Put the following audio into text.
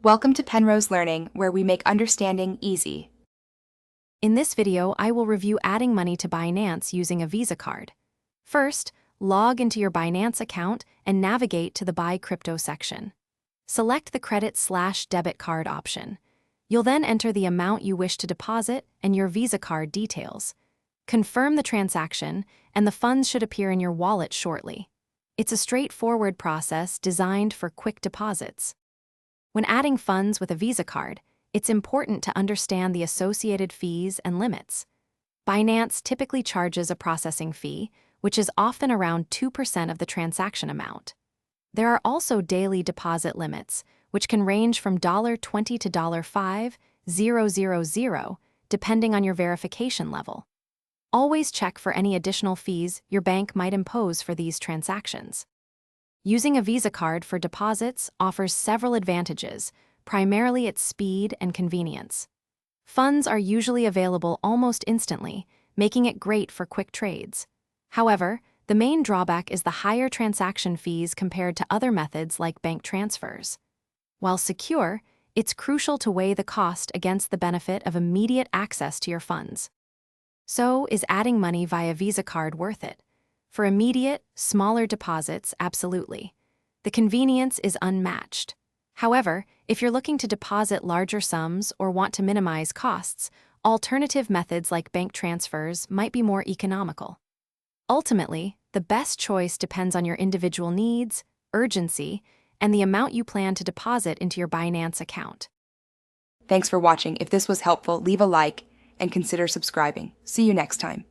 Welcome to Penrose Learning, where we make understanding easy. In this video, I will review adding money to Binance using a Visa card. First, log into your Binance account and navigate to the Buy Crypto section. Select the credit/debit card option. You'll then enter the amount you wish to deposit and your Visa card details. Confirm the transaction, and the funds should appear in your wallet shortly. It's a straightforward process designed for quick deposits. When adding funds with a Visa card, it's important to understand the associated fees and limits. Binance typically charges a processing fee, which is often around 2% of the transaction amount. There are also daily deposit limits, which can range from $20 to $5,000, depending on your verification level. Always check for any additional fees your bank might impose for these transactions. Using a Visa card for deposits offers several advantages, primarily its speed and convenience. Funds are usually available almost instantly, making it great for quick trades. However, the main drawback is the higher transaction fees compared to other methods like bank transfers. While secure, it's crucial to weigh the cost against the benefit of immediate access to your funds. So, is adding money via Visa card worth it? For immediate, smaller deposits, absolutely. The convenience is unmatched. However, if you're looking to deposit larger sums or want to minimize costs, alternative methods like bank transfers might be more economical. Ultimately, the best choice depends on your individual needs, urgency, and the amount you plan to deposit into your Binance account. Thanks for watching. If this was helpful, leave a like and consider subscribing. See you next time.